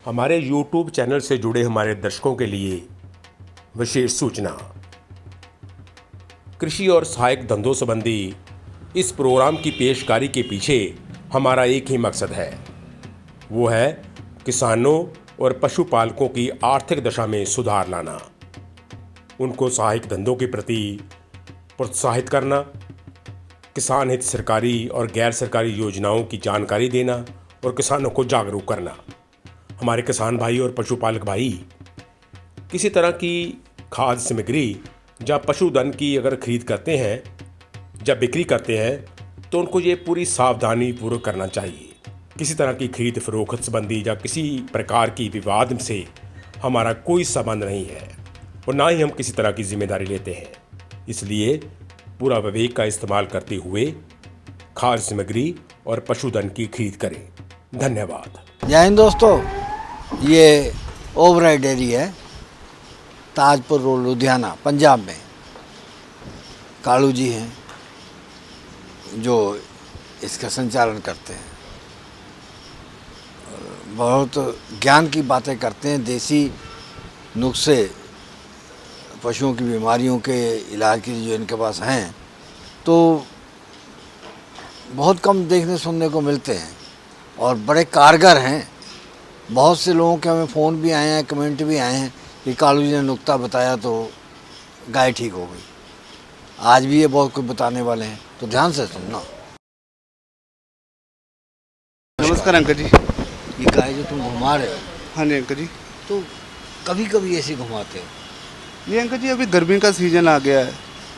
हमारे YouTube channel से जुड़े हमारे दर्शकों के लिए विशेष सूचना। कृषि और सहायक धंधों संबंधी इस प्रोग्राम की पेशकारी के पीछे हमारा एक ही मकसद है, वो है किसानों और पशुपालकों की आर्थिक दशा में सुधार लाना, उनको सहायक धंधों के प्रति प्रोत्साहित करना, किसान हित सरकारी और गैर सरकारी योजनाओं की जानकारी देना और किसानों को जागरूक करना। हमारे किसान भाई और पशुपालक भाई किसी तरह की खाद्य सामग्री या पशुधन की अगर खरीद करते हैं या बिक्री करते हैं तो उनको ये पूरी सावधानी पूर्वक करना चाहिए। किसी तरह की खरीद फरोख्त संबंधी या किसी प्रकार की विवाद से हमारा कोई संबंध नहीं है और ना ही हम किसी तरह की जिम्मेदारी लेते हैं। इसलिए पूरा विवेक का इस्तेमाल करते हुए खाद्य सामग्री और पशुधन की खरीद करें। धन्यवाद। जय हिंद दोस्तों, ये ओवराई डेयरी है, ताजपुर रोड, लुधियाना, पंजाब में। कालू जी हैं जो इसका संचालन करते हैं। बहुत ज्ञान की बातें करते हैं, देसी नुस्खे पशुओं की बीमारियों के इलाज के जो इनके पास हैं तो बहुत कम देखने सुनने को मिलते हैं और बड़े कारगर हैं। बहुत से लोगों के हमें फ़ोन भी आए हैं, कमेंट भी आए हैं कि कालू जी ने नुक्ता बताया तो गाय ठीक हो गई। आज भी ये बहुत कुछ बताने वाले हैं, तो ध्यान से सुनना। नमस्कार अंकल जी। ये गाय जो तुम घुमा रहे हो, हाँ जी अंकल जी। तो कभी कभी ऐसे घुमाते हो? ये अंकल जी अभी गर्मी का सीज़न आ गया है,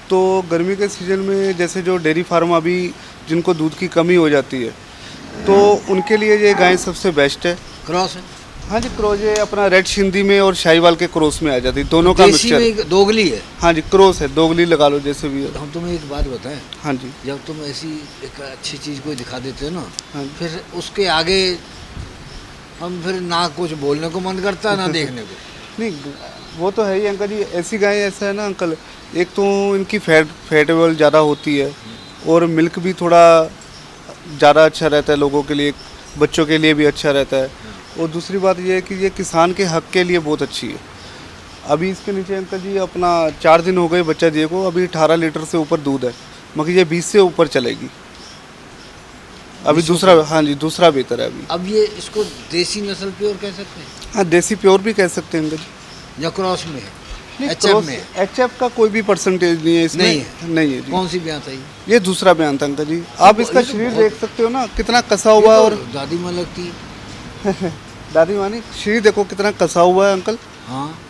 तो गर्मी के सीज़न में जैसे जो डेयरी फार्म अभी जिनको दूध की कमी हो जाती है तो उनके लिए ये गाय सबसे बेस्ट है। क्रॉस है? हाँ जी, क्रॉस है अपना रेड सिंधी में और शाहीवाल के क्रॉस में आ जाती है, दोनों का देसी मिक्सचर। में दोगली है? हाँ जी, क्रॉस है, दोगली लगा लो जैसे भी है। हम तुम्हें एक बात बताएं, हाँ जी। जब तुम ऐसी एक अच्छी चीज़ को दिखा देते हो ना, हाँ जी। फिर उसके आगे हम फिर ना कुछ बोलने को मन करता ना देखने को। नहीं वो तो है ही अंकल जी। ऐसी गाय ऐसा है ना अंकल, एक तो इनकी फैट लेवल ज़्यादा होती है और मिल्क भी थोड़ा ज़्यादा अच्छा रहता है, लोगों के लिए, बच्चों के लिए भी अच्छा रहता है। और दूसरी बात ये है कि ये किसान के हक के लिए बहुत अच्छी है। अभी इसके नीचे अंकल जी अपना 4 दिन हो गए बच्चा दिए को, अभी 18 लीटर से ऊपर दूध है, मगर ये 20 से ऊपर चलेगी। अभी दूसरा, हाँ जी, दूसरा बेहतर है अभी। अब ये इसको देसी नस्ल प्योर कह सकते हैं? हाँ, देसी प्योर भी कह सकते हैं अंकल जी। या क्रॉस में है? नहीं, HF में है? HF का कोई भी परसेंटेज नहीं है इसमें। नहीं है जी। कौन सी ब्याह था ये दूसरा बयान था अंकल जी। आप इसका शरीर देख सकते हो ना, कितना कसा हुआ है। और दादी माँ लगती है। दादी मानी शरीर देखो कितना कसा हुआ है अंकल।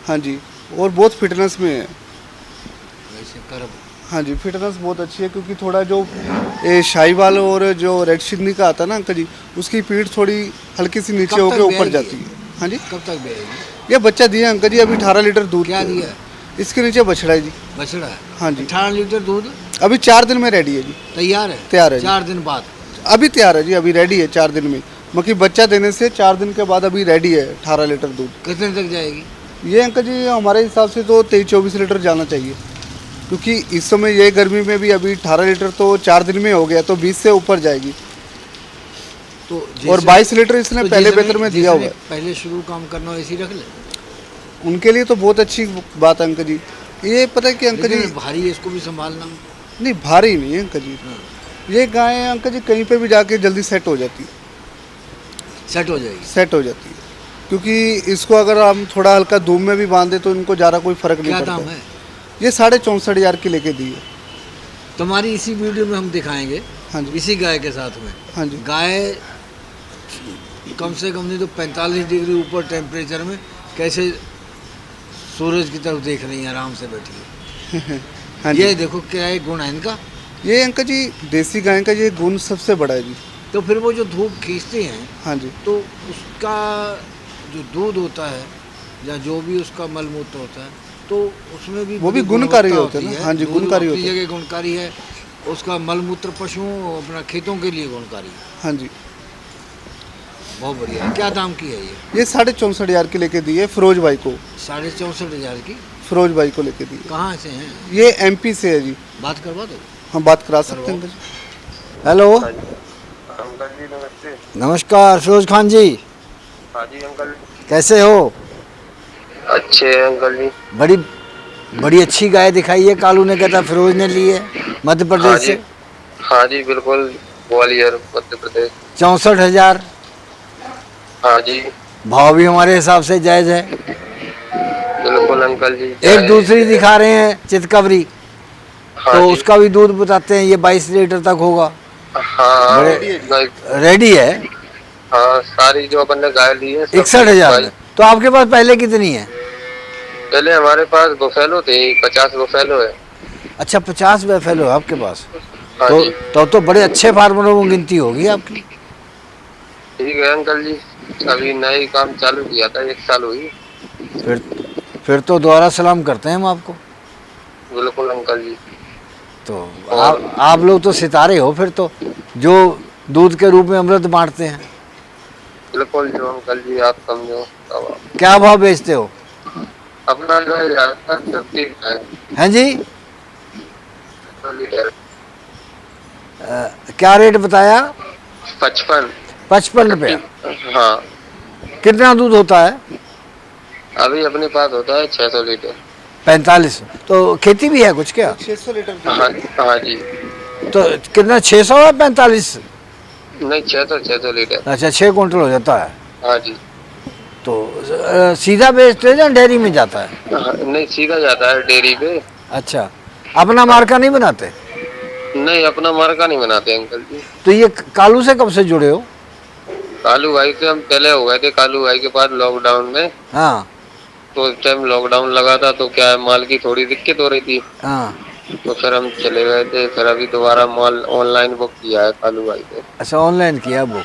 हाँ जी, और बहुत फिटनेस में है वैसे कर। हाँ जी, फिटनेस बहुत अच्छी है, क्योंकि थोड़ा जो शाहीवाल और जो रेड सिंधी का आता है ना अंकल जी, उसकी पीठ थोड़ी हल्की सी नीचे होकर ऊपर जाती है। हाँ जी। कब तक ब्याएगी? ये बच्चा दिया अंकल जी, अभी 18 लीटर दूध। क्या दिया? इसके नीचे बछड़ा है जी। बछड़ा है? हाँ जी। 18 लीटर दूध अभी 4 दिन में रेडी है जी। तैयार है? तैयार है जी। 4 दिन बाद? अभी तैयार है जी, अभी रेडी है 4 दिन में। मगर बच्चा देने से 4 दिन के बाद अभी रेडी है 18 लीटर दूध। कितने तक जाएगी ये अंकल जी? हमारे हिसाब से तो 23-24 लीटर जाना चाहिए, क्योंकि इस समय ये गर्मी में भी अभी 18 लीटर तो 4 दिन में हो गया, तो 20 से ऊपर जाएगी। तो और 22 लीटर इसने पहले बेहतर में दिया हुआ है। पहले शुरू काम करना ऐसी रख ले, उनके लिए तो बहुत अच्छी बात है अंकल जी। ये पता है कि अंकल जी भारी है, इसको भी संभालना। नहीं, भारी नहीं है अंकल जी। ये गाय अंकल जी कहीं पे भी जाके जल्दी सेट हो जाती है। सेट हो जाएगी? सेट हो जाती है, क्योंकि इसको अगर हम थोड़ा हल्का धूप में भी बांध दे तो इनको ज़्यादा कोई फर्क नहीं पड़ता। क्या दाम है? ये 64,500 की लेके दी है। तुम्हारी इसी वीडियो में हम दिखाएंगे। हाँ जी। इसी गाय के साथ में। हाँ जी। गाय कम से कम नहीं तो 45 डिग्री ऊपर टेम्परेचर में कैसे सूरज की तरफ देख रही है, आराम से बैठी है। हाँ जी। ये देखो क्या गुण है इनका। ये अंकल जी देसी गाय का ये गुण सबसे बड़ा है जी। तो फिर वो जो धूप खींचते हैं, हाँ जी, तो उसका जो दूध होता है या जो भी उसका मलमूत्र होता है, तो उसमें भी वो भी गुणकारी होते हैं ना। हाँ जी, गुणकारी होते हैं। जगह गुणकारी है, उसका मलमूत्र पशुओं अपना खेतों के लिए गुणकारी है। हाँ जी, बहुत बढ़िया है। क्या दाम की है ये? 64,500 की लेके दी है फिरोज भाई को। 64,500 की? फिरोज भाई को लेके दी है। कहाँ से हैं ये MP से है जी। बात करवा दो। हम बात करा सकते हैं अंकल जी। हेलो अंकल जी नमस्ते। नमस्कार फिरोज खान जी। हाँ जी अंकल। कैसे हो? अच्छे हैं अंकल जी। बड़ी बड़ी अच्छी गाय दिखाई है, कालू ने कहता फिरोज ने ली है मध्य हाँ प्रदेश जी, से। हाँ जी बिल्कुल, ग्वालियर मध्य प्रदेश। 64,000। हाँ जी भाव भी हमारे हिसाब से जायज है। बिल्कुल अंकल जी। एक दूसरी दिखा रहे हैं चितकबरी, हाँ तो जी, उसका भी दूध बताते हैं ये 22 लीटर तक होगा। हाँ बड़े नहीं, रेडी है। हाँ सारी जो अपन ने गाय ली है सब 61,000 भाई। में। तो आपके पास पहले कितनी है? पहले हमारे पास बुफेलो थे, 50 बुफेलो है। अच्छा, 50 बैफेलो है आपके पास। हाँ तो जी तो बड़े अच्छे फार्मरों में गिनती होगी आपकी। ठीक है अंकल जी, अभी नए काम चालू किया था, 1 साल हुई। फिर फिर तो दोबारा सलाम करते हैं हम आपको। बिल्कुल अंकल जी। तो आप लोग तो सितारे हो फिर तो, जो दूध के रूप में अमृत बांटते हैं। बिल्कुल जो अंकल जी आप समझो तब आप। क्या भाव बेचते हो? अपना जो है ज्यादातर 50 है। हैं जी? तो लीटर क्या रेट बताया? 55। 55 रुपया। हाँ कितना दूध होता है? अभी अपने पास होता है 600 लीटर। 45। तो खेती भी है कुछ क्या? 600 लीटर हाँ हाँ जी, तो कितना, 600 या 45? नहीं 600 लीटर। अच्छा, 6 क्विंटल हो जाता है। हाँ जी, तो सीधा बेचते हैं या डेयरी में जाता है? हाँ, नहीं सीधा जाता है डेयरी पे। अच्छा, अपना मार्का नहीं बनाते? नहीं अपना मार्का नहीं बनाते अंकल जी। तो ये कालू से कब से जुड़े हो? कालू भाई से हम पहले हो गए थे, कालू भाई के पास लॉकडाउन में। हाँ तो उस टाइम लॉकडाउन लगा था तो क्या है, माल की थोड़ी दिक्कत हो रही थी, हाँ। तो फिर हम चले गए थे। फिर अभी दोबारा माल ऑनलाइन बुक किया है कालू भाई से। अच्छा, ऑनलाइन किया बुक।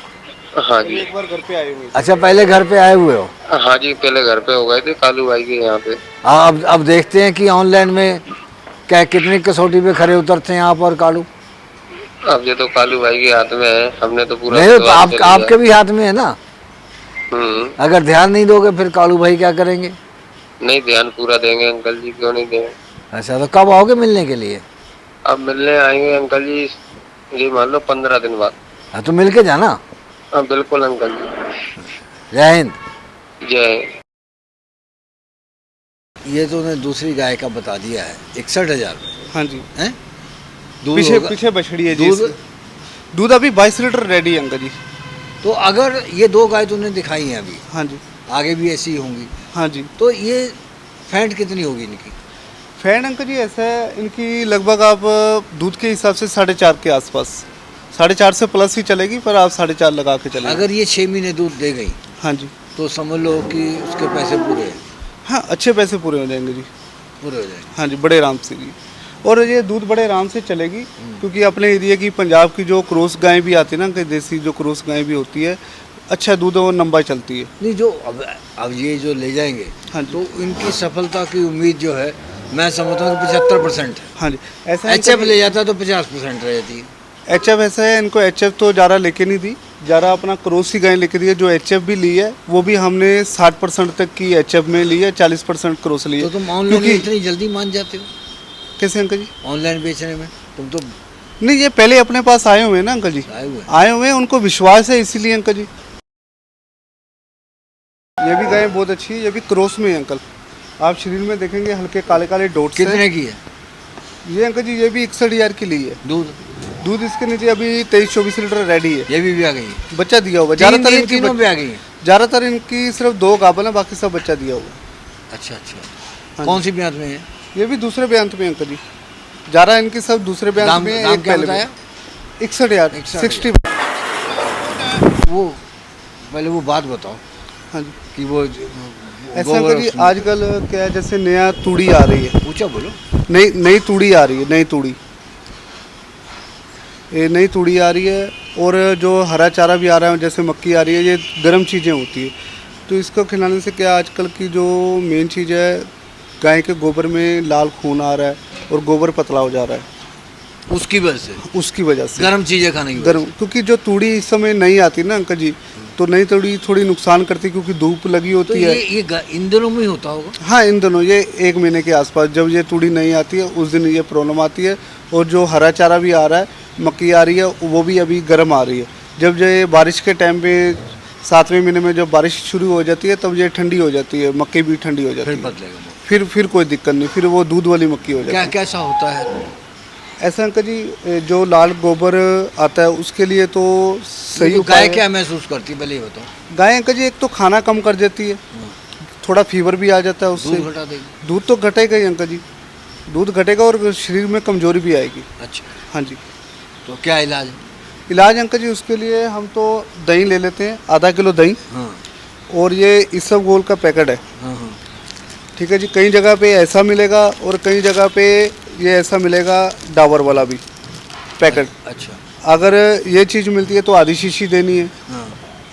हाँ जी, एक बार घर पे आए हुए। अच्छा, पहले घर पे आए हुए हो। हाँ जी पहले घर पे हो गए थे कालू भाई के यहाँ पे। अब देखते हैं कि ऑनलाइन में क्या कितनी कसौटी पे खरे उतरते हैं आप और कालू। अब ये तो कालू भाई के हाथ में है, हमने तो पूरा नहीं तो विश्वास कर लिया। आपके भी हाथ में है ना। हम्म, अगर ध्यान नहीं दोगे फिर कालू भाई क्या करेंगे? नहीं ध्यान पूरा देंगे अंकल जी, क्यों नहीं देंगे। अच्छा, तो कब आओगे मिलने के लिए? अब मिलने आएंगे अंकल जी, ये मान लो 15 दिन बाद। हाँ, तो मिल के जाना। हाँ बिल्कुल अंकल जी। जय हिंद। जय हिंद। ये तो उन्हें दूसरी गाय का बता दिया है, 61,000 में हाँ जी, है। दूध पीछे होगा- पीछे बछड़ी है जी। दूध- दूध अभी 22 लीटर रेडी है अंकल जी। तो अगर ये 2 गाय तुमने दिखाई हैं अभी, हाँ जी, आगे भी ऐसी ही होंगी, हाँ जी। तो ये फैट कितनी होगी इनकी? फैन अंकल जी ऐसा है, इनकी लगभग आप दूध के हिसाब से 4.5 के आसपास, 4.5 से प्लस ही चलेगी, पर आप 4.5 लगा के चलेंगे। अगर ये 6 महीने दूध दे गई हाँ जी, तो समझ लो कि उसके पैसे पूरे हैं, हाँ अच्छे पैसे पूरे हो जाएंगे जी। पूरे हो जाएंगे। हाँ जी, बड़े आराम से जी। और ये दूध बड़े आराम से चलेगी, क्योंकि अपने एरिया की पंजाब की जो क्रॉस गाय भी आती है ना, कि देसी जो क्रॉस गाय भी होती है, अच्छा दूध और लंबा चलती है। नहीं, जो अब ये जो ले जाएंगे, हाँ जी। तो इनकी सफलता की उम्मीद जो है मैं समझता हूँ 75% है। हाँ जी, ऐसा एचएफ ले जाता तो 50% रह जाती है। एचएफ ऐसा है, इनको एचएफ तो ज़्यादा लेके नहीं दी, ज़्यादा अपना क्रॉस की गाय लेके दी है। जो एचएफ भी ली है वो भी हमने 60% तक की एचएफ में ली है, 40% क्रॉस ली है। तो तुम ऑनलाइन में इतनी जल्दी मान जाते हो? कैसे अंकल जी? ऑनलाइन बेचने में तुम तो नहीं, ये पहले अपने पास आए हुए हैं ना अंकल जी, आए हुए हैं, उनको विश्वास है इसीलिए अंकल जी। ये भी गाय बहुत अच्छी है, ये भी क्रॉस में है अंकल। आप शरीर में देखेंगे हल्के काले काले डॉट्स हैं। कितने की है ये अंकल जी, ये भी 61,000 की ली है। दूध? दूध इसके नीचे अभी 23-24 लीटर रेडी है। ये भी आ गई है? बच्चा दिया हुआ ज़्यादातर तीनों पे आ गई है। ज़्यादातर इनकी सिर्फ 2 गाभन है, बाकी सब बच्चा दिया हुआ। अच्छा अच्छा। हाँ कौन सी ब्याज में है? ये भी दूसरे बेंत में अंकल जी, ज़्यादा इनकी सब दूसरे बेंत दाम- में है, दाम एक क्या पहले बताया? 61,000 61,000। 60। वो पहले वो बात बताओ हाँ जी, कि वो ऐसा अंकल जी आजकल क्या है, जैसे नया तूड़ी आ रही है, ऊंचा बोलो। नई तूड़ी आ रही है, नई तूड़ी, ये नई तूड़ी आ रही है। और जो हरा चारा भी आ रहा है, जैसे मक्की आ रही है, ये गर्म चीज़ें होती है। तो इसको खिलाने से क्या, आजकल की जो मेन चीज़ है, गाय के गोबर में लाल खून आ रहा है और गोबर पतला हो जा रहा है, उसकी वजह से, उसकी वजह से गर्म चीजें खाने की वजह गर्म, क्योंकि जो तूड़ी इस समय नहीं आती ना अंकल जी, तो नई तूड़ी थोड़ी नुकसान करती है, क्योंकि धूप लगी से। तो होती है। ये इन दिनों में ही होता होगा। हाँ, इन दोनों ये 1 महीने के आसपास जब ये तूड़ी नहीं आती है, उस दिन ये प्रॉब्लम आती है। और जो हरा चारा भी आ रहा है, मक्की आ रही है, वो भी अभी गर्म आ रही है। जब ये बारिश के टाइम पे 7वें महीने में जब बारिश शुरू हो जाती है तब ये ठंडी हो जाती है, मक्की भी ठंडी हो जाती फिर है। बदलेगा वो। फिर कोई दिक्कत नहीं, फिर वो दूध वाली मक्की हो जाती क्या है। कैसा होता है? ऐसा अंकल जी, जो लाल गोबर आता है उसके लिए तो सही तो उपाय गाय है। क्या महसूस करती है पहले ये बताओ? गाय अंकल जी एक तो खाना कम कर देती है, थोड़ा फीवर भी आ जाता है उससे। दूध घटा देगी। दूध तो घटेगा ही अंकल जी, दूध घटेगा और शरीर में कमजोरी भी आएगी। अच्छा, हाँ जी। तो क्या इलाज है? इलाज अंकल जी उसके लिए हम तो दही ले लेते हैं, आधा किलो दही, हाँ और ये इसबगोल का पैकेट है। हाँ हाँ। ठीक है जी, कई जगह पे ऐसा मिलेगा और कई जगह पे ये ऐसा मिलेगा डाबर वाला भी पैकेट। अच्छा। अगर ये चीज़ मिलती है तो आधी शीशी देनी है, हाँ।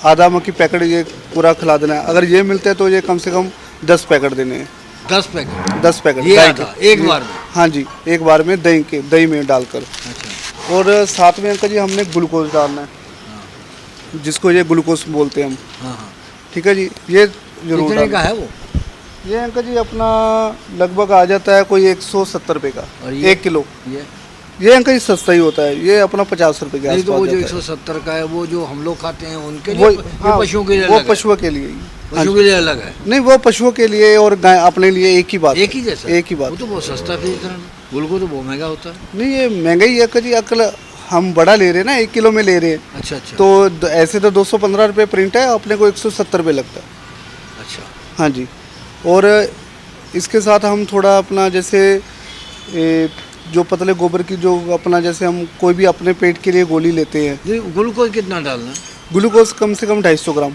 आधा मक्की पैकेट ये पूरा खिला देना है। अगर ये मिलते हैं तो ये कम से कम 10 पैकेट देने हैं। 10 पैकेट? 10 पैकेट ये दही आधा, के। एक बार में? हाँ जी, एक बार में दही में डालकर। अच्छा। और साथ में अंकल जी हमने ग्लूकोज डालना है, जिसको ये ग्लूकोज बोलते हैं हम। हाँ हाँ। ठीक है जी, ये जरूर कितने डालना। का है वो? ये अंकल जी अपना लगभग आ जाता है कोई 170 रुपये का, और ये? 1 किलो। ये अंकल जी सस्ता ही होता है, ये अपना 50 रुपये के नहीं, तो आसपास वो जो जाता है। 170 का है वो जो हम लोग खाते हैं उनके वो लिए, ये पशुओं के लिए वो अलग है? पशुओं के लिए ही। पशुओं के लिए अलग है? नहीं, वो पशुओं के लिए और गाय अपने लिए एक ही बात। एक ही जैसा? एक ही बात। वो तो बहुत सस्ता खरीद रहे हैं, ग्लूकोज तो बहुत महंगा होता है। नहीं, ये महंगा ही है अंकल जी, अकल हम बड़ा ले रहे हैं ना, 1 किलो में ले रहे हैं। अच्छा अच्छा। तो ऐसे तो 215 रुपये प्रिंट है, अपने को 170 रुपये लगता है। अच्छा। हाँ जी। और इसके साथ हम थोड़ा अपना जैसे जो पतले गोबर की जो अपना जैसे हम कोई भी अपने पेट के लिए गोली लेते हैं। जी, ग्लूकोज कितना डालना है? ग्लूकोज कम से कम 250 ग्राम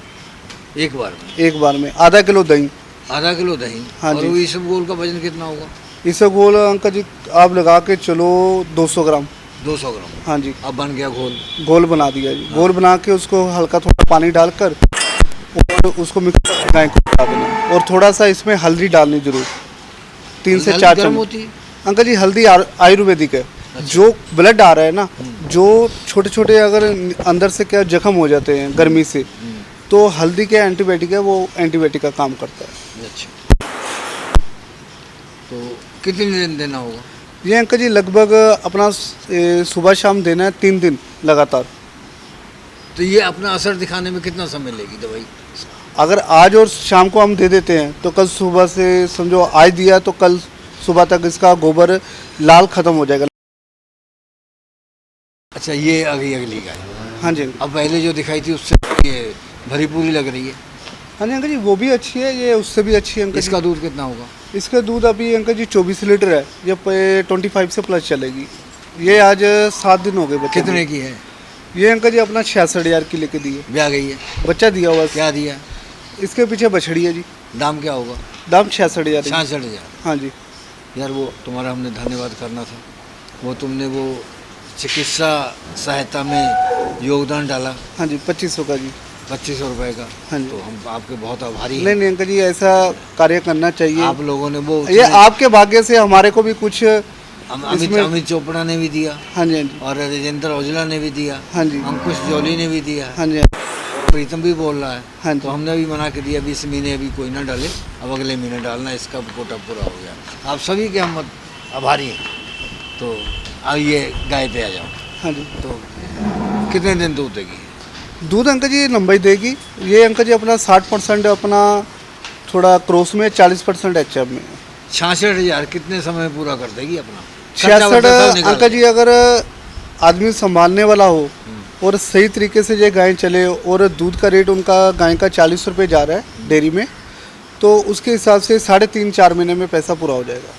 एक बार में? एक बार में। आधा किलो दही। आधा किलो दही? हाँ और जी। वो इसबगोल का वजन कितना होगा? इसबगोल अंकल जी आप लगा के चलो 200 ग्राम। 200 ग्राम? हाँ जी। अब बन गया घोल? घोल बना दिया जी। घोल बना के उसको हल्का थोड़ा पानी डालकर और उसको मिक्स करके गाय को खिला देना। और थोड़ा सा इसमें हल्दी डालनी जरूर, 3 से 4 गर्म चम्मच। होती है? अंकल जी हल्दी आयुर्वेदिक है। जो ब्लड आ रहा है ना, जो छोटे छोटे अगर अंदर से क्या जख्म हो जाते हैं गर्मी से, तो हल्दी के एंटीबायोटिक है, वो एंटीबायोटिक का काम करता है। अच्छा। तो कितने दिन देना होगा? ये अंकल जी लगभग अपना सुबह शाम देना है 3 दिन लगातार। तो ये अपना असर दिखाने में कितना समय लेगी दवाई? अगर आज और शाम को हम दे देते हैं तो कल सुबह से समझो आज दिया तो कल सुबह तक इसका गोबर लाल खत्म हो जाएगा। अच्छा, ये अगली गाय? हाँ जी। अब पहले जो दिखाई थी उससे ये भरी पूरी लग रही है। हाँ जी अंकल जी, वो भी अच्छी है, ये उससे भी अच्छी है अंकल इसका जी। दूध कितना होगा? इसका दूध अभी अंकल जी 24 लीटर है, ये 25 से प्लस चलेगी। ये आज 7 दिन हो गए बच्चे। कितने की है? ये अंकल जी अपना 66,000 की लेके दी है। ब्याह गई है? बच्चा दिया हुआ है। क्या दिया? इसके पीछे बछड़ी है जी। दाम क्या होगा? दाम 66,000 है। 66,000? हाँ जी। यार वो तुम्हारा हमने धन्यवाद करना था, वो तुमने वो चिकित्सा सहायता में योगदान डाला। हाँ जी, 2500 का जी। 2500 रुपये का। हाँ जी। तो हम आपके बहुत आभारी नहीं हैं। नहीं अंकल जी, ऐसा कार्य करना चाहिए। आप लोगों ने वो ये आपके भाग्य से हमारे को भी कुछ। इसमें- अमित चोपड़ा ने भी दिया, हाँ जी। हाँ जी। और राजेंद्र औजला ने भी दिया, हाँ जी। अंकुश जौली ने भी दिया, हाँ जी। प्रीतम भी बोल रहा है। हाँ जी। तो हमने भी मना के दिया, 20 महीने अभी कोई ना डाले, अब अगले महीने डालना, इसका कोटा पूरा हो गया। आप सभी के हम आभारी हैं। तो अब ये गाय पे आ जाओ। हाँ जी। तो कितने दिन दूध देगी? दूध अंकल जी लंबाई देगी। ये अंकल जी अपना 60% अपना थोड़ा क्रॉस में, 40% एचएफ में। 66,000 कितने समय पूरा कर देगी अपना? 66 अंकल जी अगर आदमी संभालने वाला हो और सही तरीके से ये गाय चले, और दूध का रेट उनका गाय का 40 रुपये जा रहा है डेयरी में, तो उसके हिसाब से 3.5-4 महीने में पैसा पूरा हो जाएगा।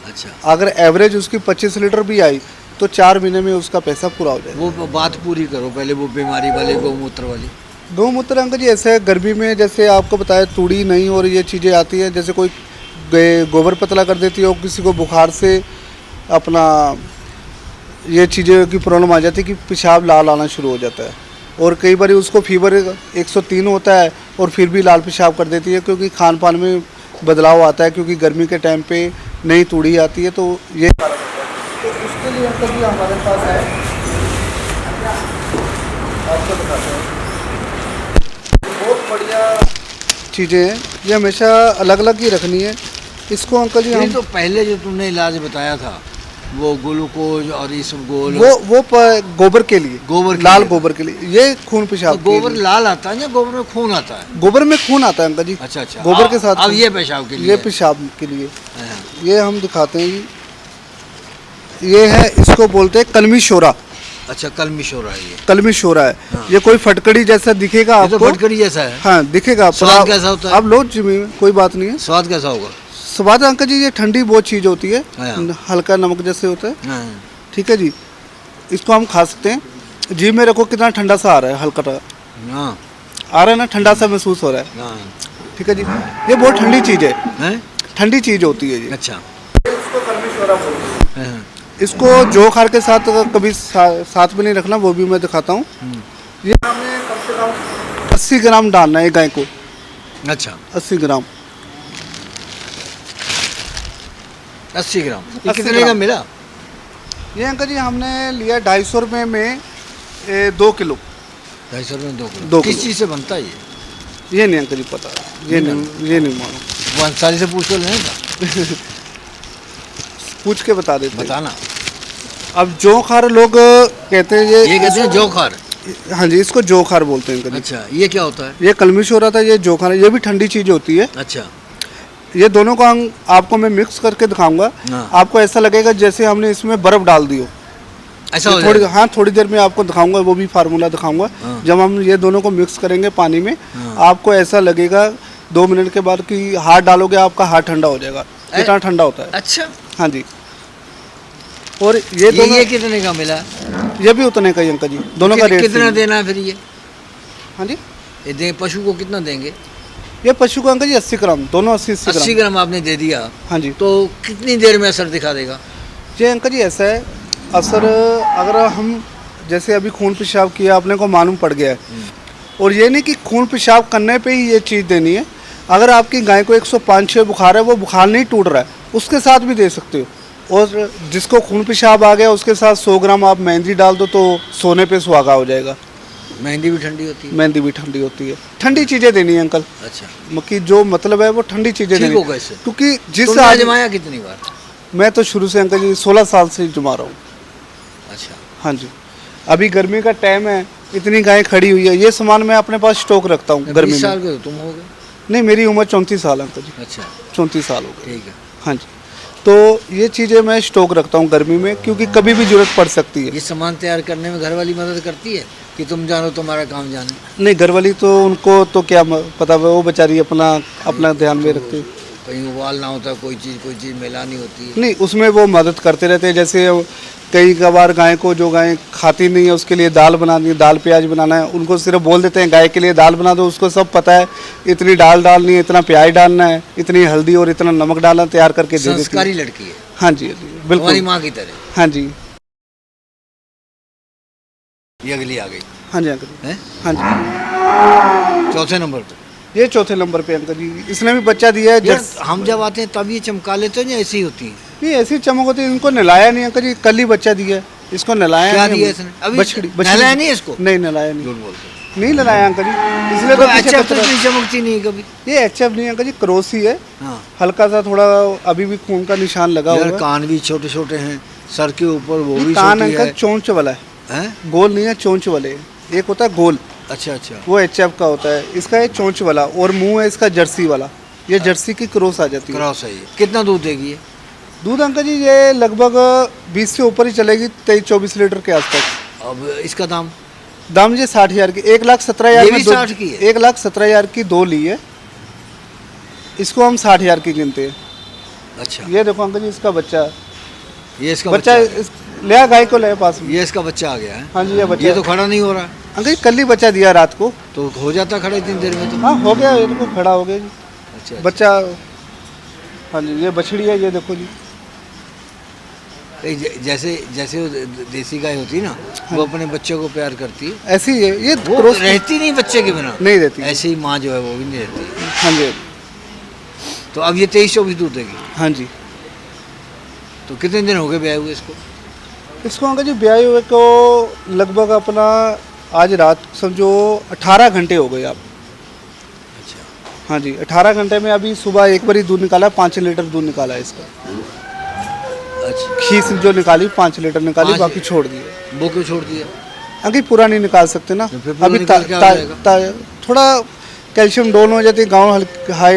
अच्छा। अगर एवरेज उसकी 25 लीटर भी आई तो 4 महीने में उसका पैसा पूरा हो जाएगा। वो बात पूरी करो पहले, वो बीमारी वाले गौमूत्र वाली। गौमूत्र अंकल जी ऐसे है, गर्मी में जैसे आपको बताया तूड़ी नहीं और ये चीज़ें आती हैं, जैसे कोई गोबर पतला कर देती है और किसी को बुखार से अपना ये चीज़ें की प्रॉब्लम आ जाती है कि पेशाब लाल आना शुरू हो जाता है, और कई बार उसको फीवर 103 होता है और फिर भी लाल पेशाब कर देती है, क्योंकि खान पान में बदलाव आता है, क्योंकि गर्मी के टाइम पे नई तूड़ी आती है। तो ये तो उसके लिए अंकल जी हमारे पास है, आपको दिखाते हैं, बहुत बढ़िया चीज़ें हैं, ये हमेशा अलग अलग ही रखनी है इसको अंकल जी। नहीं, हम तो पहले जो तुमने इलाज बताया था वो ग्लूकोज और ये सब गोल गोबर के लिए, गोबर के लाल लिए। गोबर के लिए, ये खून तो पेशाब के गोबर लिए। लाल आता है या गोबर में खून आता है? गोबर में खून आता है अंकल जी। अच्छा अच्छा। गोबर के साथ अब खून। ये पेशाब के लिए ये है। पेशाब के लिए, हाँ। ये हम दिखाते हैं जी। ये है, इसको बोलते हैं कलमी शोरा। अच्छा, कलमी शोरा है ये। कलमी शोरा है। हाँ। ये कोई फटकड़ी जैसा दिखेगा ये तो आपको। फटकड़ी जैसा है। हाँ दिखेगा। स्वाद कैसा होता है? आप लो जिम्मे में, कोई बात नहीं है। स्वाद कैसा होगा? स्वाद अंकल जी, ये ठंडी बहुत चीज़ होती है, हाँ। हल्का नमक जैसे होता है। हाँ। ठीक है जी, इसको हम खा सकते हैं। जी में रखो, कितना ठंडा सा आ रहा है, हल्का हाँ। आ रहा है ना, ठंडा सा महसूस हो रहा है। हाँ। ठीक है जी, ये बहुत ठंडी चीज़ है, हैं? ठंडी चीज़ होती है ये। अच्छा। इसको कलमी शोरा बोलते हैं। हाँ। इसको जो खार के साथ कभी साथ में नहीं रखना, वो भी मैं दिखाता हूँ। ये हमें कम से कम 80 ग्राम डालना है गाय को। अच्छा, 80 ग्राम। 80 ग्राम। ये 80 कितने का ग्राम। मिला? ये अंकल जी हमने लिया 250 रुपये में 2 किलो। 250 रुपये में 2 किलो। 2 किस किलो। चीज़ से बनता है ये? ये नहीं अंकल जी पता, ये नहीं मालूम। वो अंसारी से पूछ कर लेने का। पूछ के बता देते हैं। बताना। अब जोखार लोग कहते हैं, ये कहते हैं जोखार। हाँ जी, इसको जोखार बोलते हैं अंकल जी। अच्छा, ये क्या होता है? ये कलमी शोरा था, ये जोखार है। ये भी ठंडी चीज़ होती है। अच्छा। ये दोनों को आपको मैं मिक्स करके दिखाऊंगा। हाँ। आपको ऐसा लगेगा जैसे हमने इसमें बर्फ डाल दी हो। ऐसा हो थोड़ी, जाएगा? हाँ थोड़ी देर में आपको दिखाऊंगा, वो भी फार्मूला दिखाऊंगा। हाँ। जब हम ये दोनों को मिक्स करेंगे पानी में, हाँ। आपको ऐसा लगेगा 2 मिनट के बाद कि हाथ डालोगे, आपका हाथ ठंडा हो जाएगा, इतना ठंडा होता है। अच्छा। हाँ जी। और ये दोनों, ये कितने का मिला? ये भी उतने का ही अंकल जी, दोनों का रेट कितना सेम है। देना है फिर ये? हाँ जी, ये दे पशु को कितना देंगे? ये पशु को अंकल जी 80 ग्राम, दोनों 80 80 ग्राम। ग्राम आपने दे दिया, हाँ जी। तो कितनी देर में असर दिखा देगा? ये अंकल जी ऐसा है, असर अगर हम जैसे अभी खून पेशाब किया, अपने को मालूम पड़ गया है, और ये नहीं कि खून पेशाब करने पे ही ये चीज़ देनी है। अगर आपकी गाय को 105-6 बुखार है, वो बुखार नहीं टूट रहा है, उसके साथ भी दे सकते हो। और जिसको खून पेशाब आ गया, उसके साथ 100 ग्राम आप मेहंदी डाल दो, तो सोने पे सुहागा हो जाएगा। मेहंदी भी ठंडी होती है? मेहंदी भी ठंडी होती है। ठंडी चीज़ें देनी है अंकल, अच्छा। कि जो मतलब है वो ठंडी चीज़ें ठीक देनी होगा इससे? क्योंकि जिस तुमने आदमी- आजमाया कितनी बार? मैं तो शुरू से अंकल जी 16 साल से जमा रहा हूँ। अच्छा। हाँ जी। अभी गर्मी का टाइम है, इतनी गायें खड़ी हुई है, ये सामान मैं अपने पास स्टॉक रखता हूँ गर्मी 20 में। साल के तो तुम हो गए? नहीं, मेरी उम्र 34 साल है अंकल जी, अच्छा, 34 साल हो गए। ठीक है। हाँ जी। तो ये चीज़ें मैं स्टॉक रखता हूँ गर्मी में, क्योंकि कभी भी जरूरत पड़ सकती है। ये सामान तैयार करने में घर वाली मदद करती है कि तुम जानो तुम्हारा काम जाने? नहीं, घर वाली तो उनको तो क्या पता, वो बेचारी अपना अपना ध्यान में रखती है। कहीं उबाल ना होता, कोई चीज़ मिलानी होती है? नहीं, उसमें वो मदद करते रहते हैं। जैसे कई बार गाय को, जो गाय खाती नहीं है, उसके लिए दाल बनानी है, दाल प्याज बनाना है, उनको सिर्फ बोल देते हैं गाय के लिए दाल बना दो, उसको सब पता है, इतनी दाल डालनी है, इतना प्याज डालना है, इतनी हल्दी और इतना नमक डालना, तैयार करके दे देती है। संस्कारी लड़की है, हाँ जी, हाँ जी, तुम्हारी बिल्कुल। माँ की तरह। हाँ जी, ये अगली आ गई हाँ जी अंकल जी। है हाँ जी, चौथे नंबर पे। ये चौथे नंबर पे अंकल जी, इसने भी बच्चा दिया है। यार, हम जब आते हैं तब ये चमका लेते हैं या ऐसी ही होती है? ये ऐसी चमक होती है। इनको नहलाया नहीं अंकल जी, कल ही बच्चा दिया है, इसको नहलाया क्या नहीं दिया हमने। इसने? अभी बछड़ी, नहलाया नहीं इसको? नहीं नहलाया नहीं, झूठ बोलते नहीं नहलाया अंकल जी, इसलिए तो तो पीछे अच्छा, पत्थर- तो चमकती नहीं कभी? ये एचएफ नहीं अंकल जी, क्रॉस ही है। हाँ हल्का सा थोड़ा अभी भी खून का निशान लगा हुआ यार, है। कान भी छोटे छोटे हैं, सर के ऊपर वो भी कान छोटी अंकल है। चोंच वाला है, हैं? गोल नहीं है, चोंच वाले है। एक होता है गोल, अच्छा अच्छा। वो एचएफ का होता है, इसका है चोंच वाला, और मुंह है इसका जर्सी वाला। ये जर्सी की क्रॉस आ जाती है। क्रॉस है ये। कितना दूध देगी ये? दूध अंकल जी ये लगभग 20 से ऊपर ही चलेगी, 23-24 लीटर के आसपास। अब इसका दाम? दाम जी 60,000 की, 1,17,000 ये में भी दो- 60 की है? 1,17,000 की 2 ली है, इसको हम 60,000 की गिनते हैं। अच्छा, ये देखो अंकल जी, इसका बच्चा, ये इसका बच्चा बच्चा ले आ, गाय को ले पास में। ये इसका बच्चा आ गया है। हाँ जी, ये बच्चा ये तो खड़ा नहीं हो रहा है, अंकल जी कल ही बच्चा दिया रात को। तो हो जाता खड़ा इतनी देर में तो? हाँ हो गया, ये देखो खड़ा हो गया जी अच्छा, बच्चा। हाँ जी, ये बछड़ी है, ये देखो जी। जैसे जैसे वो देसी गाय होती है ना, वो अपने बच्चे को प्यार करती है, ऐसी है ये, वो क्रॉस रहती नहीं बच्चे के बिना। नहीं रहती। ऐसे ही माँ जो है वो भी नहीं रहती। हाँ जी, तो अब ये 23-24 दूध देगी। हाँ जी। तो कितने दिन हो गए ब्याह हुए इसको? इसको अंकल जी ब्याह हुए को लगभग अपना आज रात समझो 18 घंटे हो गए आप। अच्छा, हाँ जी, 18 घंटे में अभी सुबह एक बारी दूध निकाला, 5 लीटर दूध निकाला है इसका। अच्छा, खीस जो निकाली 5 लीटर निकाली, 5 बाकी छोड़ दिए। वो क्यों छोड़ दिया? अंकल पूरा नहीं निकाल सकते ना, तो फिर पूरा अभी निकाल के आ जाएगा। थोड़ा कैल्शियम डाउन हो जाती है, गाँव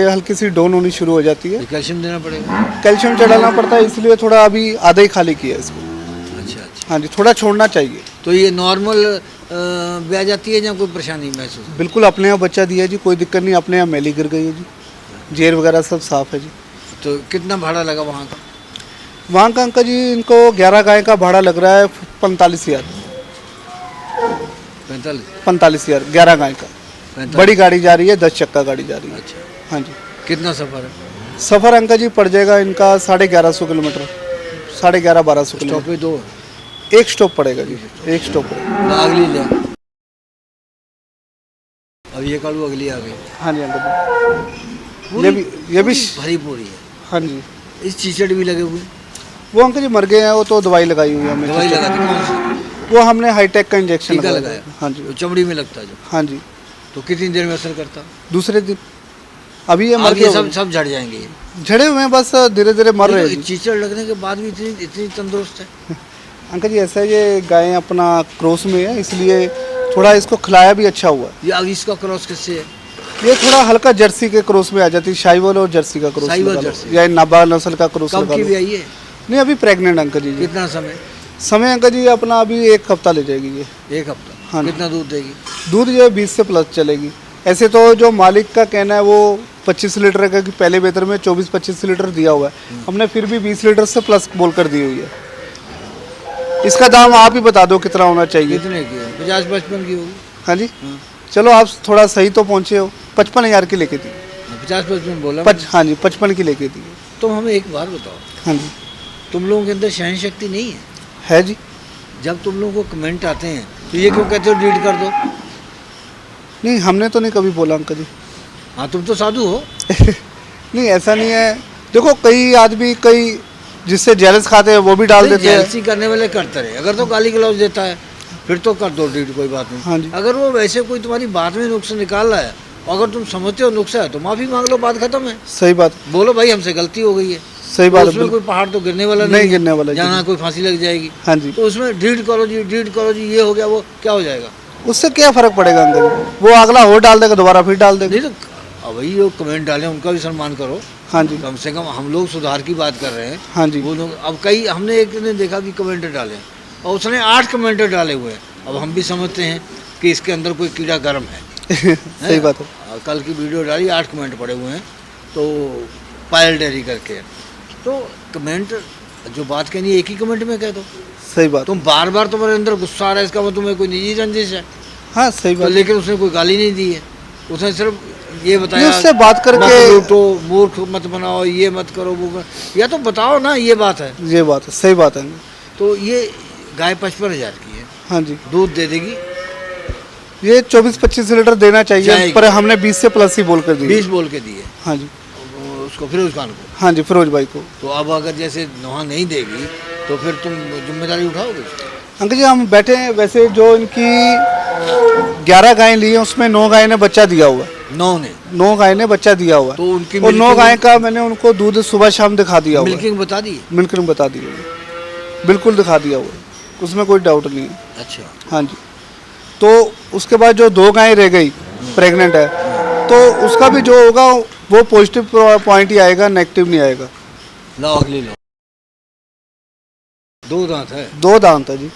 हल्की सी डाउन होनी शुरू हो जाती है, ये कैल्शियम देना पड़ेगा। कैल्शियम चढ़ाना पड़ता है, इसलिए थोड़ा अभी आधा ही खाली किया है इसको। अच्छा अच्छा, हाँ जी, थोड़ा छोड़ना चाहिए। तो ये नॉर्मल ब्याह जाती है या कोई परेशानी महसूस? बिल्कुल अपने यहाँ बच्चा दिया जी, कोई दिक्कत नहीं, अपने यहाँ मैली गिर गई है जी, जेर वगैरह सब साफ है जी। तो कितना भाड़ा लगा वहाँ का? वहाँ का अंकल जी इनको 11 गाय का भाड़ा लग रहा है 45,000। 45,000 11 गाय का। 45? बड़ी गाड़ी जा रही है, 10 चक्का गाड़ी जा रही है। अच्छा, हाँ जी। कितना सफ़र है? सफ़र अंकल जी पड़ जाएगा इनका 1150 किलोमीटर, 1150-1200 स्टॉप किलोमीटर। पे दो? एक स्टॉप पड़ेगा जी, एक स्टॉप पड़ेगा। तो अगली ले, अब ये कालू अगली आ गई। हाँ जी अंकल जी, ये भी भरी पूरी है। हाँ जी। इस चीचड़ भी लगे हुए? वो अंकल जी मर गए हैं, वो तो दवाई लगाई हुई है हमने। दवाई लगा दी कौन सी? वो हमने हाईटेक का इंजेक्शन टीका लगाया? हाँ जी। वो चमड़ी में लगता है जो? हाँ जी। तो कितनी देर में असर करता? दूसरे दिन। अभी ये मर अब ये गए, सब झड़ जाएंगे ये? झड़े हुए हैं, बस धीरे धीरे मर रहे हैं जी। चीचड़ लगने के बाद भी इतनी तंदुरुस्त है? अंकल जी ऐसा है, ये गायें अपना क्रॉस में है, इसलिए थोड़ा इसको खिलाया भी अच्छा हुआ है। ये अब इसका क्रॉस किससे है? ये थोड़ा हल्का जर्सी के क्रॉस में आ जाती है, शाहीवाल और जर्सी का क्रॉस शाहीवाल लगा लो, जर्सी। या नाबा नस्ल का क्रॉस कब लगा की लो। भी आई है? नहीं अभी प्रेग्नेंट अंकल जी। कितना समय? समय अंकल जी अपना अभी 1 हफ्ता ले जाएगी ये। 1 हफ्ता? हाँ। कितना दूध देगी? दूध जो है 20 से प्लस चलेगी। ऐसे तो जो मालिक का कहना है वो 25 लीटर का, कि पहले बेहतर में 24-25 लीटर दिया हुआ है, हमने फिर भी 20 लीटर से प्लस बोल कर दी हुई है। इसका दाम आप ही बता दो कितना होना चाहिए। कितने की है? 50-55 की होगी। हाँ जी, हाँ। चलो आप थोड़ा सही तो पहुँचे हो। 55,000 की लेके दी। 50-55 बोला? हाँ जी, 55 की लेके दी। तुम हमें एक बात बताओ, हाँ जी। तुम लोगों के अंदर सहन शक्ति नहीं है जी। जब तुम लोगों को कमेंट आते हैं तो ये क्यों कहते हो डिलीट कर दो? नहीं हमने तो नहीं कभी बोला अंकल जी। हाँ, तुम तो साधु हो। नहीं ऐसा नहीं है, देखो कई आदमी कई जिससे जेलस खाते हैं वो भी डाल देते हैं। जेलसी करने वाले करते रहे, अगर तो गाली गलौज देता है फिर तो कर दो डिलीट, कोई बात नहीं। हाँ जी। अगर वो वैसे कोई तुम्हारी बात में नुक्स निकाल रहा है, अगर तुम समझते हो नुक्सा है तो माफी मांग लो, बात खत्म है। सही बात, बोलो भाई हमसे गलती हो गई है। सही तो बात है, उसमें कोई पहाड़ तो गिरने वाला नहीं गिरने वाला जी। जाना कोई फांसी लग जाएगी। हाँ जी। तो उसमें डिलीट करो जी, डिलीट करो जी, ये हो गया, वो क्या हो जाएगा? उससे क्या फर्क पड़ेगा अंकल जी? वो अगला और डाल देगा, दोबारा फिर डाल देगा। नहीं तो अब वही जो कमेंट डाले उनका भी सम्मान करो। हाँ जी। कम से कम हम लोग सुधार की बात कर रहे हैं। हाँ जी। वो लोग अब कई हमने एक ने देखा कि कमेंट डाले और उसने 8 कमेंट डाले हुए हैं। अब हम भी समझते हैं कि इसके अंदर कोई कीड़ा गर्म है। सही बात है। कल की वीडियो डाली, 8 कमेंट पड़े हुए हैं, तो पायल डेयरी करके। तो कमेंट जो बात कहनी है एक ही कमेंट में कह दो। सही बात। तुम बार बार तुम्हारे अंदर गुस्सा आ रहा है, इसका मतलब तुम्हें कोई निजी रंजिश है। हाँ सही तो बात। लेकिन उसने कोई गाली नहीं दी है, उसने सिर्फ ये बताया नहीं, उससे बात करके मत लूटो, मूर्ख मत बनाओ, ये मत करो, वो करो। या तो बताओ ना, ये बात है। ये बात है, सही बात है। तो ये गाय 55,000 की है, हाँ जी। दूध दे देगी? ये 24-25 लीटर देना चाहिए, पर हमने 20 से प्लस ही बोल कर दी। 20 बोल के दिए। हाँ जी। उसको फिरोज खान को? हाँ जी, फिरोज भाई को। तो अब अगर जैसे नोहा नहीं देगी तो फिर तुम जिम्मेदारी उठाओगे? अंकल जी हम बैठे हैं, वैसे जो इनकी 11 गायें ली हैं उसमें 9 गाय ने बच्चा दिया हुआ है। 9 गाय ने बच्चा दिया हुआ है। तो उनकी और 9 गाय का मैंने उनको दूध सुबह शाम दिखा दिया हुआ है। मिल्किंग बता दी? मिल्किंग बता दी हुई है, बिल्कुल दिखा दिया हुआ है, उसमें कोई डाउट नहीं है। अच्छा। हाँ जी। तो उसके बाद जो 2 गायें रह गई प्रेग्नेंट है, तो उसका भी जो होगा वो पॉजिटिव पॉइंट ही आएगा, नेगेटिव नहीं आएगा। लो अगली लो। 2 दांत है? 2 दांत है जी।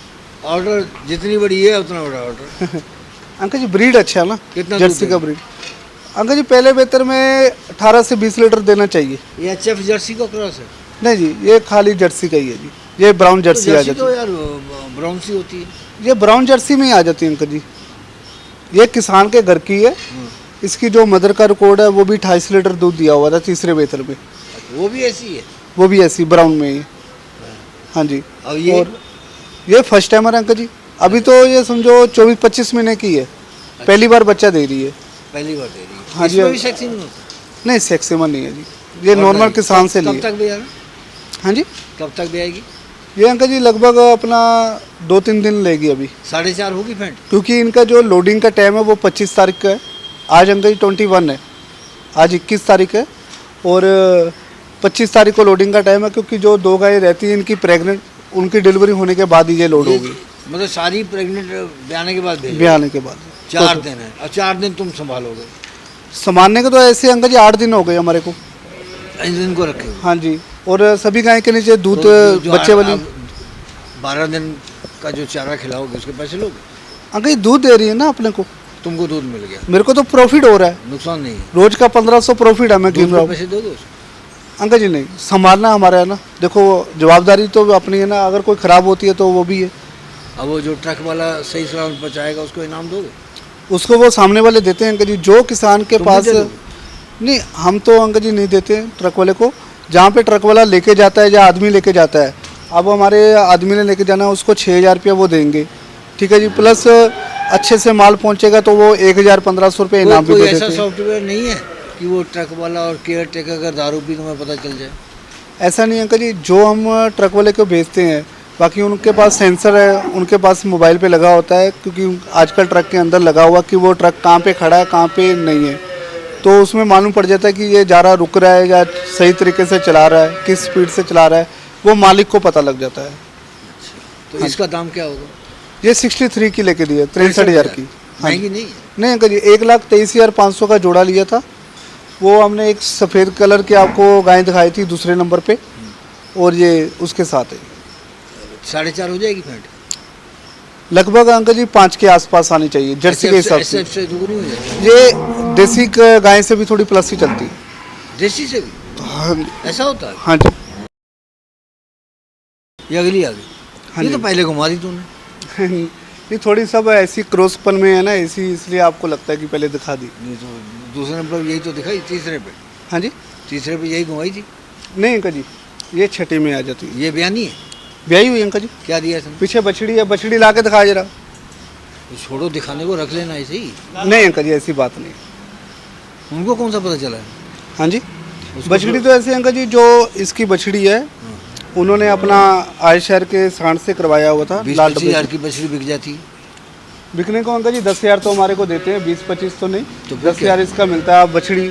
ऑर्डर जितनी बड़ी है उतना बड़ा ऑर्डर। अंकल जी ब्रीड अच्छा है ना, कितना जर्सी दूध का ब्रीड। अंकल जी पहले बेहतर में 18 से 20 लीटर देना चाहिए। ये HF जर्सी का क्रॉस है? नहीं जी, ये खाली जर्सी का ही है जी। ये ब्राउन जर्सी आ जाती तो है। यार ब्राउन सी होती है। ये ब्राउन जर्सी में ही आ जाती है अंकल जी। ये किसान के घर की है। इसकी जो मदर का रिकॉर्ड है वो भी 28 लीटर दूध दिया हुआ था तीसरे बेहतर में। वो भी ऐसी है? वो भी ऐसी ब्राउन में ही है। हाँ जी। अब ये और ये फर्स्ट टाइमर अंकल जी, अभी तो ये समझो 24-25 महीने की है, पहली बार बच्चा दे रही है। पहली बार दे रही है? हाँ जी। इसमें भी सेक्सी नहीं होता? नहीं सेक्सीमन नहीं है जी, ये नॉर्मल किसान से कब लिए। तक भी आएगा? हाँ जी। कब तक भी आएगी? ये अंकल जी लगभग अपना 2-3 दिन लेगी अभी, 4.5 होगी फेंट? क्योंकि इनका जो लोडिंग का टाइम है वो 25 तारीख का है। आज अंकल जी 21 है, आज 21 तारीख है। और 25 तारीख को लोडिंग का टाइम है, क्योंकि जो 2 गाय रहती हैं इनकी प्रेग्नेंट, उनकी डिलीवरी होने के बाद ही ये लोड होगी। मतलब सारी प्रेग्नेंट ब्याने के बाद भेज ब्याह आने के बाद 4 दिन है और 4 दिन तुम संभालोगे, संभालने के तो ऐसे अंकल जी 8 दिन हो गए हमारे को। इन दिन को रखे हो। हाँ जी, और सभी गाय के नीचे दूध तो जो बच्चे वाली 12 दिन का जो चारा खिलाओगे उसके पैसे लोगे? अंकल जी दूध दे रही है ना अपने को, तुमको दूध मिल गया, मेरे को तो प्रॉफिट हो रहा है, नुकसान नहीं है। रोज का 1500 प्रॉफिट है, मैं गिन दूध रहा के हूँ। पैसे दोगे उसको? अंकल जी नहीं, संभालना हमारा है ना, देखो जवाबदारी तो अपनी है ना, अगर कोई ख़राब होती है तो वो भी है। अब वो जो ट्रक वाला सही सलामत पहुँचाएगा उसको इनाम दोगे? उसको वो सामने वाले देते हैं अंकल जी, जो किसान के तुम पास भी दे दोगे? नहीं, हम तो अंकल जी नहीं देते हैं ट्रक वाले को, जहाँ पे ट्रक वाला लेके जाता है या आदमी लेके जाता है। अब हमारे आदमी ने लेके जाना है, उसको 6000 रुपया वो देंगे, ठीक है जी, प्लस अच्छे से माल पहुँचेगा तो वो 1000-1500 रुपये इनाम भी कोई दे ऐसा देते हैं। सॉफ्टवेयर नहीं है कि वो ट्रक वाला और केयर टेकर का दारू पी तुम्हें पता चल जाए? ऐसा नहीं अंकल जी, जो हम ट्रक वाले को भेजते हैं, बाकी उनके पास सेंसर है, उनके पास मोबाइल पे लगा होता है, क्योंकि आजकल ट्रक के अंदर लगा हुआ कि वो ट्रक कहाँ पे खड़ा है कहाँ पे नहीं है, तो उसमें मालूम पड़ जाता है कि ये जा रहा रुक रहा है या सही तरीके से चला रहा है, किस स्पीड से चला रहा है, वो मालिक को पता लग जाता है। तो इसका दाम क्या होगा? ये 63 की लेके दी है, 63,000 की। हाँ महंगी नहीं है? नहीं अंकल जी, 1,23,500 का जोड़ा लिया था, वो हमने एक सफ़ेद कलर की आपको गाय दिखाई थी दूसरे नंबर पे, और ये उसके साथ है। 4.5 हो जाएगी फेंट? लगभग अंकल जी 5 के आसपास आनी चाहिए जर्सी के हिसाब से। से दुगनी हो जाएगी? ये देसी गाय से भी थोड़ी प्लस ही चलती है। देसी से भी हाँ ऐसा होता है? हाँ जी, ये अगली आ गई। हाँ ये जी। तो पहले घुमा दी तूने। ये थोड़ी सब ऐसी क्रॉसपन में है ना, ऐसी, इसलिए आपको लगता है कि पहले दिखा दी। ये तो दूसरे नंबर पर यही तो दिखाई, तीसरे पे? हाँ जी, तीसरे पे यही घुमाई थी। नहीं अंकल जी, ये छठी में आ जाती है। ये बयानी है? ब्याही हुई अंकल जी, क्या दिया इसने? पीछे बछड़ी है, बछड़ी ला के दिखा जरा। तो छोड़ो, दिखाने को रख लेना ऐसे ही। नहीं अंकल जी, ऐसी बात नहीं। उनको कौन सा पता चला है? हाँ जी, उसको बछड़ी तो ऐसे अंकल जी, जो इसकी बछड़ी है उन्होंने अपना आय शहर के सांड से करवाया हुआ था। 20-25 हज़ार की बछड़ी बिक जाती है। बिकने को अंकल जी 10,000 तो हमारे को देते हैं, 20-25 तो नहीं, तो फिर 10,000 इसका मिलता है बछड़ी।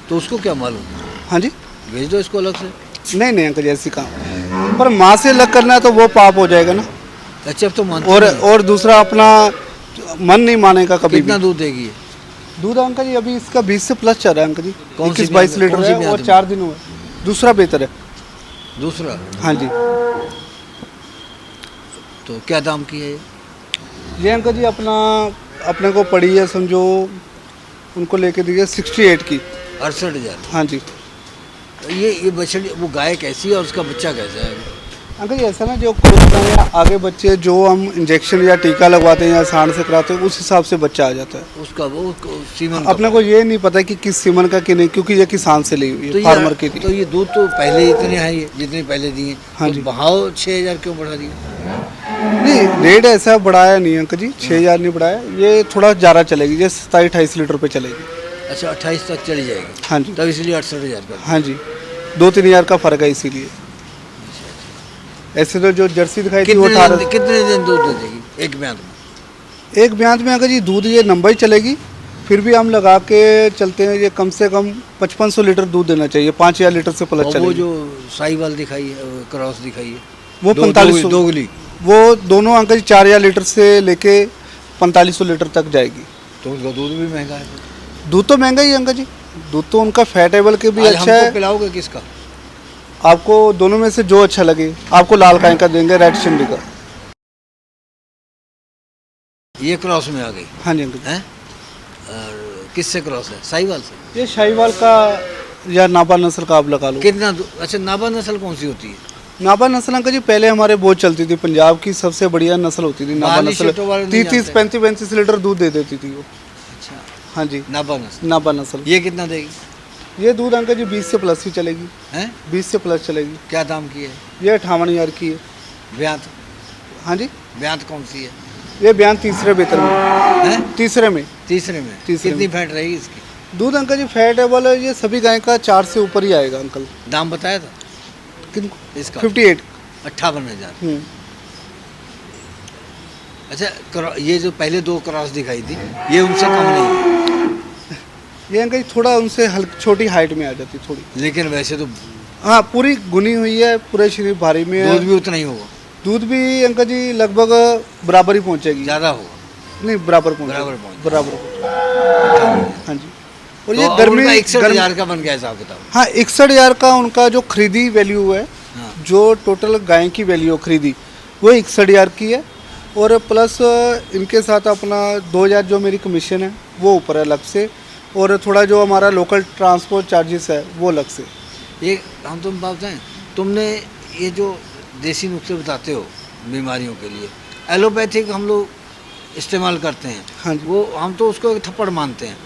तो उसको क्या मालूम? हाँ जी, भेज दो इसको अलग से। नहीं नहीं अंकल जी, ऐसी काम, पर माँ से अलग करना है तो वो पाप हो जाएगा ना। अच्छा, अब तो मानते और नहीं। और दूसरा अपना मन नहीं मानेगा कभी कितना भी। दूध देगी ये? दूध अंकल जी अभी इसका 20 से प्लस चल रहा है अंकल जी, कौन सी 21-22 ब्याह- लीटर कौन सी है, ब्याह और में? 4 दिन हुए। दूसरा बेहतर है। दूसरा? हाँ जी, तो क्या दाम की है ये? ये अंकल जी अपने को पड़ी है, समझो उनको लेके दी है 68 की। 68,000? हाँ जी ये बछड़ी, वो गाय कैसी है और उसका बच्चा कैसा है? अंकल जी, ऐसा ना, जो क्रॉस गाय या आगे बच्चे जो हम इंजेक्शन या टीका लगवाते हैं या सांड से कराते हैं, उस हिसाब से बच्चा आ जाता है। उसका वो सीमन अपने को ये नहीं पता कि किस सीमन का कि नहीं, क्योंकि ये किसान से ली हुई तो है, फार्मर की थी। तो ये दूध तो पहले ही इतने है, ये जितने पहले दिए। हाँ तो जी। भाव 6,000 क्यों बढ़ा दिया? नहीं, रेट ऐसा बढ़ाया नहीं अंकल जी, 6,000 नहीं बढ़ाया, ये थोड़ा ज़्यादा चलेगी, ये 27-28 लीटर पे चलेगी। अच्छा, 28 तक चली जाएगी? हाँ जी, तब इसलिए 68,000 का। हाँ जी, 2-3 हज़ार का फ़र्क है इसीलिए। ऐसे तो जो जर्सी दिखाई थी वो 18। कितने दिन दूध दे देगी एक ब्यात में? एक ब्यात में अगर जी दूध ये नंबर चलेगी, फिर भी हम लगा के चलते हैं, ये कम से कम 5500 लीटर दूध देना चाहिए, 5,000 लीटर से प्लस और वो चलेगी। जो साहिवाल दिखाई है, क्रॉस दिखाई है, वो 4500, दोगली, वो दोनों अंकल जी 4,000 लीटर से लेके 4500 लीटर तक जाएगी। तो उसका दूध भी महंगा है। दूध तो महंगा ही है अंकल जी, दूध तो उनका फैटेबल के भी आज अच्छा हमको है। पिलाओगे किसका? आपको दोनों में से जो अच्छा लगे, आपको लाल गाय का देंगे, रेड शिंडी का। ये क्रॉस में आ गई हाँ जी अंकल जी। है। और किससे क्रॉस है? साहिवाल से? ये शाहीवाल का या नाबा नस्ल का आप लगा लो। कितना अच्छा, नाबा नस्ल कौन सी होती है? नाबा नस्ल अंकल जी पहले हमारे बहुत चलती थी, पंजाब की सबसे बढ़िया नस्ल होती थी नाबा बाली नस्ल। शीटों वाले नहीं 30-30, जानते। 35-35 लीटर दूध दे देती थी वो। अच्छा, हाँ जी, नाबा नस्ल। नाबा नस्ल। ये कितना देगी? ये दूध अंकल जी 20 से प्लस ही चलेगी, हैं? 20 से प्लस चलेगी। क्या दाम की है? ये 58,000 की है। ब्यात? हाँ जी, ब्यात कौन सी है? ये बयान तीसरे बेहतर में, हैं? तीसरे में। तीसरे में? तीसरे कितनी में। फैट रहेगी इसकी? दूध अंकल जी फैटेबल है, ये सभी गाय का 4 से ऊपर ही आएगा अंकल। दाम बताया था किनको? इसका? 58। 58,000। अच्छा, ये जो पहले 2 क्रॉस दिखाई थी, ये उनसे कम नहीं है? ये अंकल जी थोड़ा उनसे छोटी हाइट में आ जाती थोड़ी। लेकिन वैसे तो हाँ पूरी गुनी हुई है, पूरे शरीर भारी में है। दूध भी उतना ही होगा, दूध भी अंकल जी लगभग बराबर ही पहुँचेगी। ज़्यादा होगा। नहीं बराबर पहुँचेगी। बराबर पहुँचेगी। बराबर। हाँ जी। और तो ये अब गर्मी उनका 61,000 का बन गया हिसाब किताब। हाँ 61,000 का उनका जो खरीदी वैल्यू है, हाँ। जो टोटल गाय की वैल्यू खरीदी वो 61,000 की है। और प्लस इनके साथ अपना 2,000 जो मेरी कमीशन है वो ऊपर है अलग से, और थोड़ा जो हमारा लोकल ट्रांसपोर्ट चार्जेस है वो अलग से। ये हम तुम बात हैं, तुमने ये जो देसी नुस्खे बताते हो बीमारियों के लिए, एलोपैथिक हम लोग इस्तेमाल करते हैं। हाँ जी। वो हम तो उसको एक थप्पड़ मानते हैं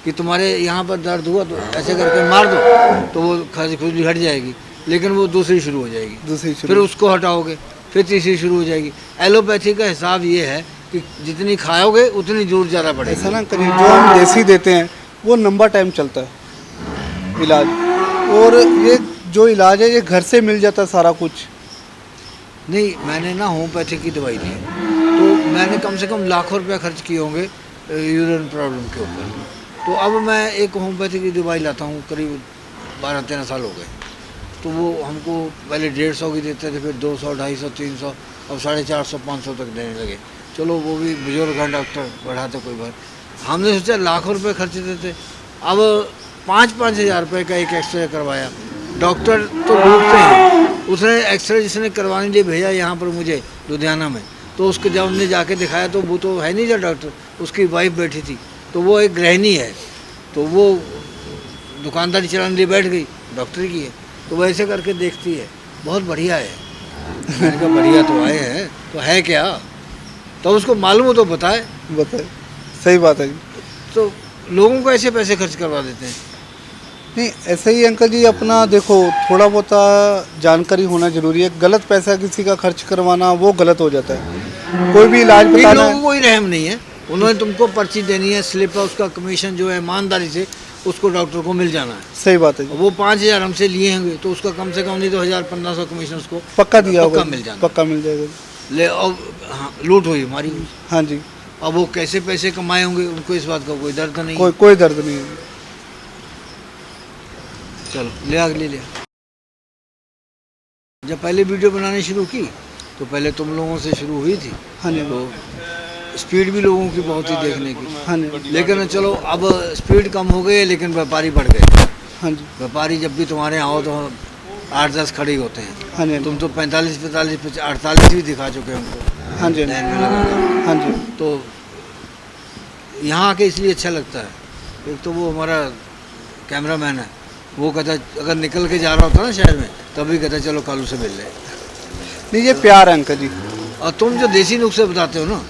कि तुम्हारे यहाँ पर दर्द हुआ तो ऐसे करके मार दो तो वो खांसी खुजली हट जाएगी, लेकिन वो दूसरी शुरू हो जाएगी। दूसरी फिर उसको हटाओगे, फिर तीसरी शुरू हो जाएगी। एलोपैथी का हिसाब ये है कि जितनी खाओगे उतनी दूर ज़्यादा बढ़ेगी। ऐसा ना करिए, जो हम देसी देते हैं वो लंबा टाइम चलता है इलाज, और ये जो इलाज है ये घर से मिल जाता है सारा कुछ। नहीं, मैंने ना होम्योपैथिक की दवाई ली है, तो मैंने कम से कम लाखों रुपया खर्च किए होंगे यूरिन प्रॉब्लम के ऊपर। तो अब मैं एक होम्योपैथिक की दवाई लाता हूँ, करीब 12-13 साल हो गए। तो वो हमको पहले 150 की देते थे, फिर 200, 250, 300, अब 450, 500 तक देने लगे। चलो वो भी बुजुर्ग हैं डॉक्टर, बढ़ाते कोई बात। हमने सोचा लाखों रुपए खर्च देते, अब 5-5 हज़ार रुपये का एक एक्सरे करवाया। डॉक्टर तो लूटते हैं, उसने एक्सरे जिसने करवाने लिए भेजा यहाँ पर मुझे लुधियाना में, तो उसको जब हमने जाके दिखाया तो वो तो है नहीं था डॉक्टर, उसकी वाइफ बैठी थी। तो वो एक गृहिणी है, तो वो दुकानदारी चलाने लिए बैठ गई, डॉक्टरी की है, तो वैसे करके देखती है। बहुत बढ़िया है। मैंने कहा बढ़िया तो आए हैं, तो है क्या, तो उसको मालूम हो तो बताए। सही बात है जी। तो लोगों को ऐसे पैसे खर्च करवा देते हैं। नहीं ऐसे ही अंकल जी, अपना देखो थोड़ा बहुत जानकारी होना जरूरी है। गलत पैसा किसी का खर्च करवाना वो गलत हो जाता है। कोई भी इलाज इन बताना लोगों है, को कोई रहम नहीं है, उन्होंने तुमको पर्ची देनी है, स्लिप है, उसका कमीशन जो है ईमानदारी से उसको डॉक्टर को मिल जाना है। सही बात है जी। वो 5,000 हमसे लिए होंगे तो उसका कम से कम नहीं तो 1,000-1,500 कमीशन उसको पक्का दिया होगा, मिल जाना। पक्का मिल जाएगा। ले अब हाँ, लूट हुई हमारी। हाँ जी, अब वो कैसे पैसे कमाए होंगे उनको इस बात का कोई दर्द नहीं। कोई दर्द नहीं है। चलो ले अगली ले। जब पहले वीडियो बनानी शुरू की तो पहले तुम लोगों से शुरू हुई थी। हाँ जी, तो स्पीड भी लोगों की बहुत ही देखने की। हाँ जी, लेकिन चलो अब स्पीड कम हो गई है, लेकिन व्यापारी बढ़ गए। हाँ जी, व्यापारी जब भी तुम्हारे यहाँ आओ तो 8-10 खड़े ही होते हैं। हाँ जी, तुम तो 45, 45, 48 भी दिखा चुके हो हमको हाँ जी, लाइन में लगा। हाँ जी, तो यहाँ आके इसलिए अच्छा लगता है। एक तो वो हमारा कैमरामैन है, वो कहता है अगर निकल के जा रहा होता ना शहर में तभी कहता चलो कालू से मिल ले। नहीं ये प्यार है अंकल जी। और तुम जो देसी नुस्खे बताते हो ना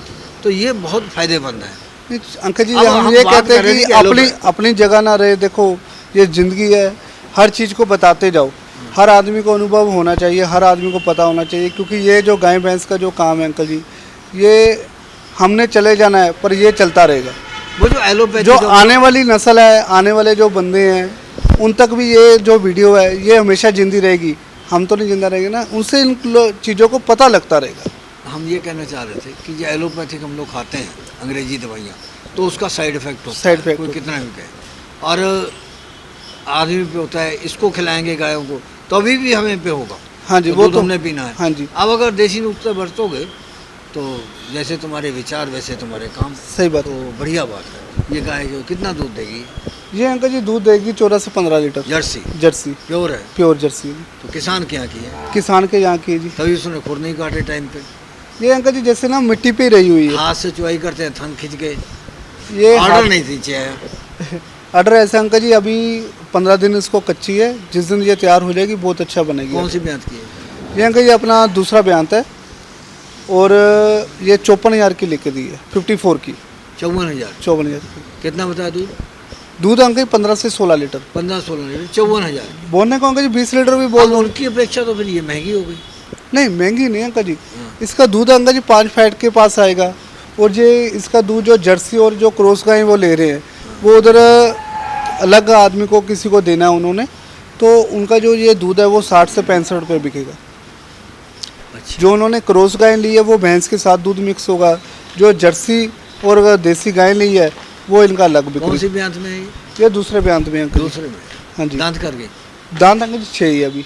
तो ये बहुत फायदेमंद है। नहीं, अंकल जी अब हम हम ये बात कहते कर रहे हैं थे कि कि अपनी अपनी जगह ना रहे। देखो ये जिंदगी है, हर चीज़ को बताते जाओ। हर आदमी को अनुभव होना चाहिए, हर आदमी को पता होना चाहिए, क्योंकि ये जो गाय भैंस का जो काम है अंकल जी, ये हमने चले जाना है पर ये चलता रहेगा। वो जो एलोपैथी जो आने वाली नस्ल है, आने वाले जो बंदे हैं, उन तक भी ये जो वीडियो है ये हमेशा जिंदी रहेगी। हम तो नहीं जिंदा रहेंगे ना, उनसे इन चीज़ों को पता लगता रहेगा। हम ये कहना चाह रहे थे कि जो एलोपैथिक हम लोग खाते हैं अंग्रेजी दवाइयाँ, तो उसका साइड इफेक्ट होता साइड है, इफेक्ट कोई होता कितना भी कहे। और आदमी पे होता है, इसको खिलाएंगे गायों को तो अभी भी हमें पे होगा। हाँ जी, तो वो दूध तो हमने पीना है। हाँ जी, अब अगर देसी नुस्खे बरतोगे तो जैसे तुम्हारे विचार वैसे तुम्हारे काम। सही बात तो है। बढ़िया बात है। ये गाय जो कितना दूध देगी? ये अंकल जी दूध देगी 14 से 15 लीटर। जर्सी जर्सी, प्योर है। प्योर जर्सी, तो किसान के यहाँ की है, किसान के यहाँ की है जी। तभी उसने खुर नहीं काटे टाइम पे। ये अंकल जी जैसे ना मिट्टी पे रही हुई है। हाथ से चुवाई करते हैं, थन खींच के। ये ऑर्डर नहीं थी चाहिए। ऑर्डर ऐसे अंकल जी, अभी 15 दिन इसको कच्ची है, जिस दिन ये तैयार हो जाएगी बहुत अच्छा बनेगी। कौन सी ब्यात की है? ये अंकल जी अपना दूसरा बयान है, और ये 54,000 की लेके दी है, 54 की। 54,000। 54,000 की कितना बताया दूध? दूध अंकल जी 15 से 16 लीटर। 15-16 लीटर, 54,000। बोलने को अंकल जी 20 लीटर भी बोल अब दो। उनकी अपेक्षा तो फिर ये महंगी हो गई। नहीं महंगी नहीं अंकल जी, इसका दूध अंकल जी 5 फैट के पास आएगा। और ये इसका दूध जो जर्सी और जो क्रॉस गाय वो ले रहे हैं, वो उधर अलग आदमी को किसी को देना है उन्होंने, तो उनका जो ये दूध है वो 60 से 65 रुपये बिकेगा। अच्छा। जो उन्होंने क्रॉस गाय ली है वो भैंस के साथ दूध मिक्स होगा। जो जर्सी और देसी गाय ली है वो इनका अलग कौन बिकेगा। सी ब्यात में है ये? ये दूसरे बेंत में अंकल जी। दूसरे में हाँ जी दांत कर गए। दांत अंकल जी 6 ही है अभी।